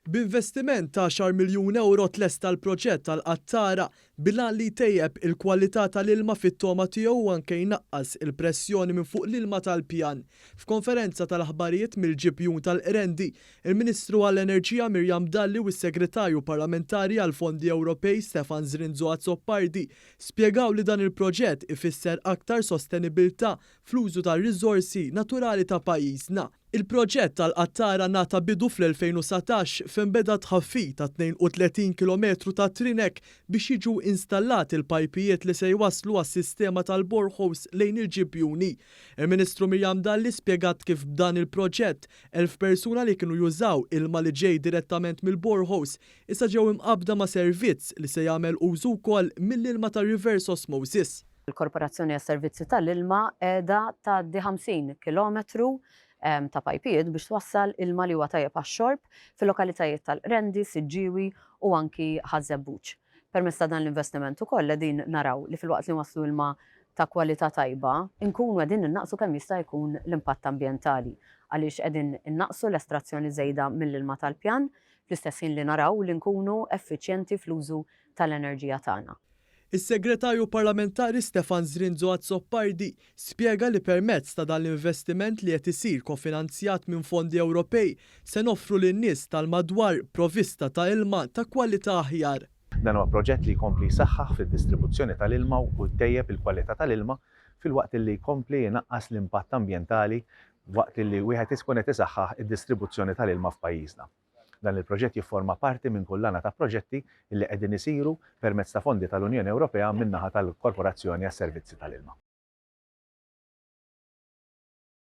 B'investiment ta' 10 miljun euro tlesta l-proġett tal-qattara bilan li tejjeb il-kwalità tal-ilma fit-toma tiegħu u anke jnaqqas il-pressjoni minn fuq l-ilma tal-pjan. F'konferenza tal-aħbarijiet mill-ġibjun tal-Qrendi, il-Ministru għall-Enerġija Mirjam Dalli u s-Segretarju Parlamentari għall-Fondi Ewropej Stefan Zrinzo Azzoppardi spjegaw li dan il-proġett ifisser aktar sostenibilità fl-użu tar-riżorsi naturali ta' pajjiżna. Il-proġett tal-qattara nata bidu fl-2017 fejn beda tħaffit ta' 32 km ta' trinek biex jiġu installati il-pajpijiet li se jwasslu għas-sistema tal-borehose lejn il-ġibjuni. Il-Ministru Mirjam Dalli spjegat kif b'dan il-proġett 1000 persuna li kienu jużaw ilma li ġej direttament mill-borehose issa ġew imqabda ma' servizz li se jagħmel użu wkoll mill-ilma ta' reverse osmosis. Il-Korporazzjoni għas-Servizzi tal-Ilma qiegħda tgħaddi 50 kilometru ta' pajpijiet biex twassal ilma li huwa tajjeb għax-xorb fil-lokalitajiet tal-Qrendi, Siġġiewi u anki Ħażebbuġ. Permezz ta' dan l-investiment ukoll qegħdin naraw li filwaqt li waslu ilma ta' kwalità tajba, inkunu qegħdin innaqsu kemm jista' jkun l-impatt ambjentali għaliex qegħdin innaqsu l-estrazzjoni żejda mill-ilma tal-pjan fl-istess ħin li naraw li nkunu effiċjenti fl-użu tal-enerġija tagħna. Is-Segretarju Parlamentari Stefan Zrinzo Azzoppardi spjega li permezz ta' dan l-investiment li qed isir kofinanzjat minn fondi Ewropej se noffru lin-nies tal-madwar provvista ta' ilma ta' kwalità aħjar. Dan huwa proġett li jkompli jsaħħaħ fid-distribuzzjoni tal-ilma u ttejjeb il-kwalità tal-ilma filwaqt li jkompli jnaqqas l-impatt ambjentali waqt li wieħed tkun qed isaħħaħ id-distribuzzjoni tal-ilma f'pajjiżna. Dan il-proġett jifforma parti minn kullana ta' proġetti li qegħdin isiru permezz ta' fondi tal-Unjoni Ewropea min-naħa tal-Korporazzjoni għas-Servizzi tal-Ilma.